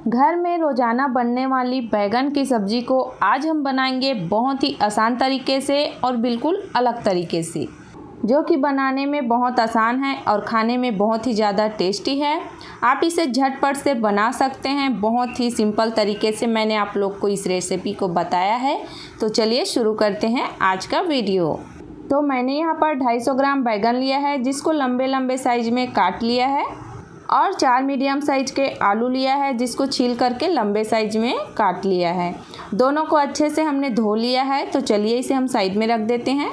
घर में रोज़ाना बनने वाली बैगन की सब्ज़ी को आज हम बनाएंगे बहुत ही आसान तरीके से और बिल्कुल अलग तरीके से, जो कि बनाने में बहुत आसान है और खाने में बहुत ही ज़्यादा टेस्टी है। आप इसे झटपट से बना सकते हैं। बहुत ही सिंपल तरीके से मैंने आप लोग को इस रेसिपी को बताया है। तो चलिए शुरू करते हैं आज का वीडियो। तो मैंने यहाँ पर 250 ग्राम बैगन लिया है, जिसको लंबे लंबे साइज में काट लिया है, और 4 मीडियम साइज के आलू लिया है, जिसको छील करके लंबे साइज में काट लिया है। दोनों को अच्छे से हमने धो लिया है। तो चलिए इसे हम साइड में रख देते हैं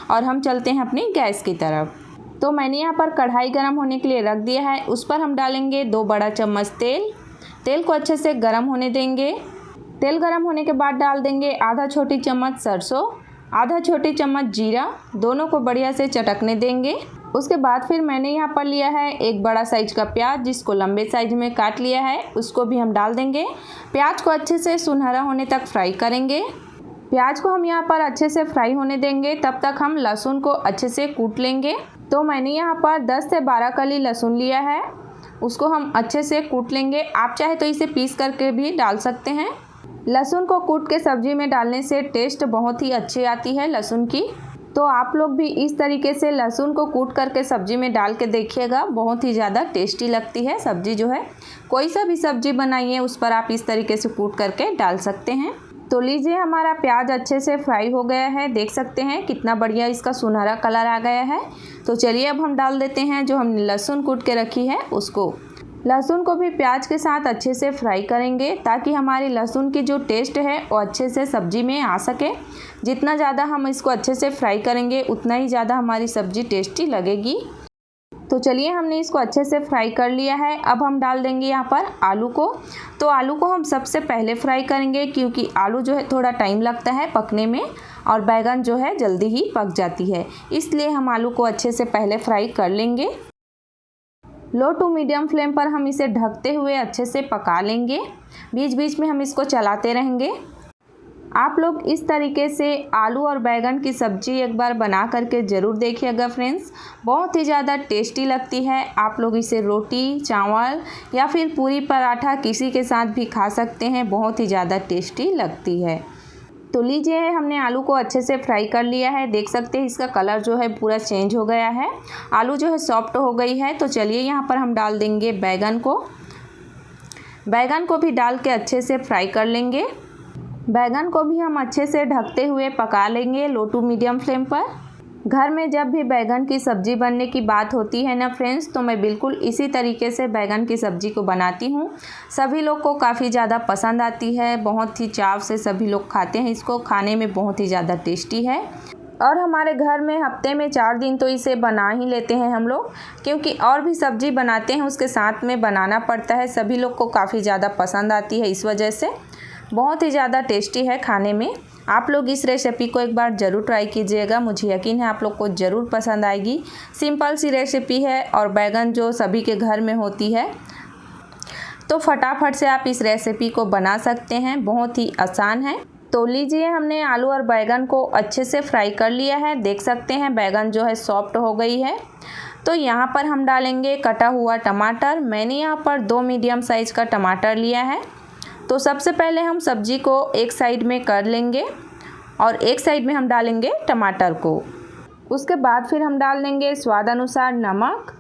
और हम चलते हैं अपनी गैस की तरफ। तो मैंने यहाँ पर कढ़ाई गर्म होने के लिए रख दिया है। उस पर हम डालेंगे 2 बड़ा चम्मच तेल। तेल को अच्छे से गर्म होने देंगे। तेल गर्म होने के बाद डाल देंगे आधा छोटी चम्मच सरसों, आधा छोटी चम्मच जीरा। दोनों को बढ़िया से चटकने देंगे। उसके बाद फिर मैंने यहाँ पर लिया है 1 बड़ा साइज का प्याज, जिसको लंबे साइज में काट लिया है। उसको भी हम डाल देंगे। प्याज को अच्छे से सुनहरा होने तक फ्राई करेंगे। प्याज को हम यहाँ पर अच्छे से फ्राई होने देंगे। तब तक हम लहसुन को अच्छे से कूट लेंगे। तो मैंने यहाँ पर 10 से 12 कली लहसुन लिया है, उसको हम अच्छे से कूट लेंगे। आप चाहे तो इसे पीस करके भी डाल सकते हैं। लहसुन को कूट के सब्जी में डालने से टेस्ट बहुत ही अच्छी आती है लहसुन की। तो आप लोग भी इस तरीके से लहसुन को कूट करके सब्जी में डाल के देखिएगा, बहुत ही ज़्यादा टेस्टी लगती है सब्जी जो है। कोई सा भी सब्जी बनाइए उस पर आप इस तरीके से कूट करके डाल सकते हैं। तो लीजिए, हमारा प्याज अच्छे से फ्राई हो गया है। देख सकते हैं कितना बढ़िया इसका सुनहरा कलर आ गया है। तो चलिए अब हम डाल देते हैं जो हमने लहसुन कूट के रखी है उसको। लहसुन को भी प्याज के साथ अच्छे से फ्राई करेंगे, ताकि हमारी लहसुन की जो टेस्ट है वो अच्छे से सब्जी में आ सके। जितना ज़्यादा हम इसको अच्छे से फ्राई करेंगे उतना ही ज़्यादा हमारी सब्जी टेस्टी लगेगी। तो चलिए, हमने इसको अच्छे से फ्राई कर लिया है। अब हम डाल देंगे यहाँ पर आलू को। तो आलू को हम सबसे पहले फ्राई करेंगे, क्योंकि आलू जो है थोड़ा टाइम लगता है पकने में और बैगन जो है जल्दी ही पक जाती है, इसलिए हम आलू को अच्छे से पहले फ्राई कर लेंगे। लो टू मीडियम फ्लेम पर हम इसे ढकते हुए अच्छे से पका लेंगे। बीच बीच में हम इसको चलाते रहेंगे। आप लोग इस तरीके से आलू और बैगन की सब्ज़ी एक बार बना करके ज़रूर देखिएगा फ्रेंड्स, बहुत ही ज़्यादा टेस्टी लगती है। आप लोग इसे रोटी, चावल या फिर पूरी पराठा किसी के साथ भी खा सकते हैं, बहुत ही ज़्यादा टेस्टी लगती है। तो लीजिए, हमने आलू को अच्छे से फ्राई कर लिया है। देख सकते हैं इसका कलर जो है पूरा चेंज हो गया है, आलू जो है सॉफ्ट हो गई है। तो चलिए यहाँ पर हम डाल देंगे बैगन को। बैगन को भी डाल के अच्छे से फ्राई कर लेंगे। बैगन को भी हम अच्छे से ढकते हुए पका लेंगे लो टू मीडियम फ्लेम पर। घर में जब भी बैगन की सब्ज़ी बनने की बात होती है ना फ्रेंड्स, तो मैं बिल्कुल इसी तरीके से बैगन की सब्ज़ी को बनाती हूँ। सभी लोग को काफ़ी ज़्यादा पसंद आती है, बहुत ही चाव से सभी लोग खाते हैं इसको। खाने में बहुत ही ज़्यादा टेस्टी है और हमारे घर में हफ्ते में 4 दिन तो इसे बना ही लेते हैं हम लोग, क्योंकि और भी सब्ज़ी बनाते हैं उसके साथ में बनाना पड़ता है। सभी लोग को काफ़ी ज़्यादा पसंद आती है, इस वजह से बहुत ही ज़्यादा टेस्टी है खाने में। आप लोग इस रेसिपी को एक बार ज़रूर ट्राई कीजिएगा, मुझे यकीन है आप लोग को ज़रूर पसंद आएगी। सिंपल सी रेसिपी है और बैगन जो सभी के घर में होती है, तो फटाफट से आप इस रेसिपी को बना सकते हैं, बहुत ही आसान है। तो लीजिए, हमने आलू और बैगन को अच्छे से फ्राई कर लिया है। देख सकते हैं बैगन जो है सॉफ्ट हो गई है। तो यहाँ पर हम डालेंगे कटा हुआ टमाटर। मैंने यहाँ पर 2 मीडियम साइज़ का टमाटर लिया है। तो सबसे पहले हम सब्जी को एक साइड में कर लेंगे और एक साइड में हम डालेंगे टमाटर को। उसके बाद फिर हम डाल देंगे स्वाद अनुसार नमक,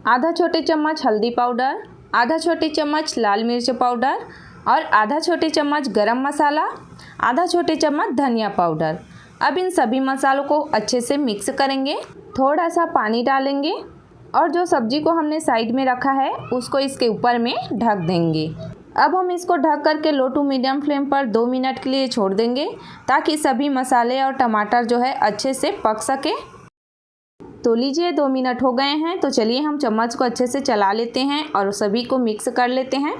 आधा छोटी चम्मच हल्दी पाउडर, आधा छोटी चम्मच लाल मिर्च पाउडर और आधा छोटी चम्मच गरम मसाला, आधा छोटी चम्मच धनिया पाउडर। अब इन सभी मसालों को अच्छे से मिक्स करेंगे। थोड़ा सा पानी डालेंगे और जो सब्जी को हमने साइड में रखा है उसको इसके ऊपर में ढक देंगे। अब हम इसको ढक करके लो टू मीडियम फ्लेम पर 2 मिनट के लिए छोड़ देंगे, ताकि सभी मसाले और टमाटर जो है अच्छे से पक सके। तो लीजिए, 2 मिनट हो गए हैं। तो चलिए हम चम्मच को अच्छे से चला लेते हैं और सभी को मिक्स कर लेते हैं।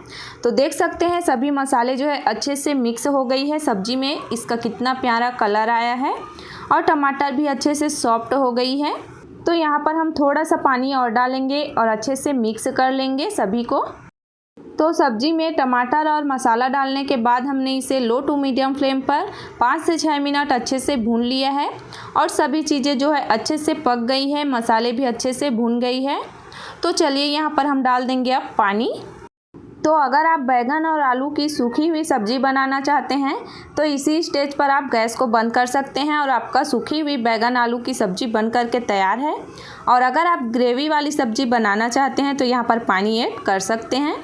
तो देख सकते हैं सभी मसाले जो है अच्छे से मिक्स हो गई है सब्जी में। इसका कितना प्यारा कलर आया है और टमाटर भी अच्छे से सॉफ्ट हो गई है। तो यहाँ पर हम थोड़ा सा पानी और डालेंगे और अच्छे से मिक्स कर लेंगे सभी को। तो सब्जी में टमाटर और मसाला डालने के बाद हमने इसे लो टू मीडियम फ्लेम पर 5 से 6 मिनट अच्छे से भून लिया है और सभी चीज़ें जो है अच्छे से पक गई है, मसाले भी अच्छे से भून गई है। तो चलिए यहाँ पर हम डाल देंगे अब पानी। तो अगर आप बैंगन और आलू की सूखी हुई सब्ज़ी बनाना चाहते हैं तो इसी स्टेज पर आप गैस को बंद कर सकते हैं और आपका सूखी हुई बैंगन आलू की सब्ज़ी बन करके तैयार है। और अगर आप ग्रेवी वाली सब्ज़ी बनाना चाहते हैं तो यहाँ पर पानी ऐड कर सकते हैं।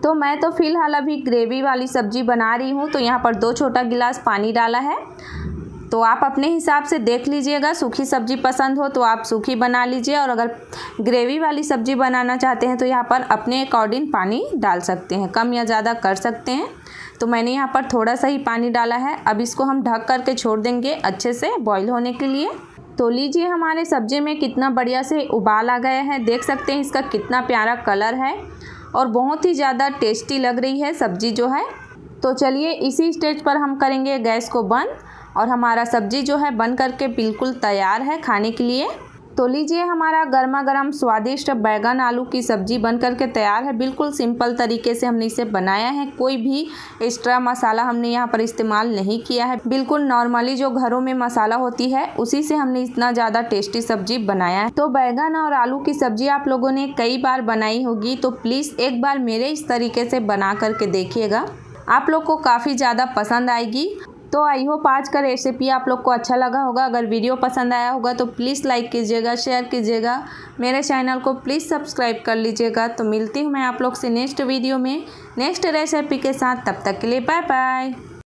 तो मैं तो फ़िलहाल अभी ग्रेवी वाली सब्ज़ी बना रही हूँ, तो यहाँ पर 2 छोटा गिलास पानी डाला है। तो आप अपने हिसाब से देख लीजिएगा, सूखी सब्ज़ी पसंद हो तो आप सूखी बना लीजिए, और अगर ग्रेवी वाली सब्ज़ी बनाना चाहते हैं तो यहाँ पर अपने अकॉर्डिंग पानी डाल सकते हैं, कम या ज़्यादा कर सकते हैं। तो मैंने यहाँ पर थोड़ा सा ही पानी डाला है। अब इसको हम ढक करके छोड़ देंगे अच्छे से बॉईल होने के लिए। तो लीजिए, हमारे सब्ज़ी में कितना बढ़िया से उबाल आ गया है। देख सकते हैं इसका कितना प्यारा कलर है और बहुत ही ज़्यादा टेस्टी लग रही है सब्ज़ी जो है। तो चलिए, इसी स्टेज पर हम करेंगे गैस को बंद, और हमारा सब्ज़ी जो है बन करके बिल्कुल तैयार है खाने के लिए। तो लीजिए, हमारा गर्मा गर्म स्वादिष्ट बैंगन आलू की सब्ज़ी बन करके तैयार है। बिल्कुल सिंपल तरीके से हमने इसे बनाया है, कोई भी एक्स्ट्रा मसाला हमने यहाँ पर इस्तेमाल नहीं किया है। बिल्कुल नॉर्मली जो घरों में मसाला होती है उसी से हमने इतना ज़्यादा टेस्टी सब्ज़ी बनाया है। तो बैंगन और आलू की सब्ज़ी आप लोगों ने कई बार बनाई होगी, तो प्लीज़ एक बार मेरे इस तरीके से बना करके देखिएगा, आप लोग को काफ़ी ज़्यादा पसंद आएगी। तो आई होप आज का रेसिपी आप लोग को अच्छा लगा होगा। अगर वीडियो पसंद आया होगा तो प्लीज़ लाइक कीजिएगा, शेयर कीजिएगा, मेरे चैनल को प्लीज़ सब्सक्राइब कर लीजिएगा। तो मिलती हूँ मैं आप लोग से नेक्स्ट वीडियो में नेक्स्ट रेसिपी के साथ। तब तक के लिए बाय बाय।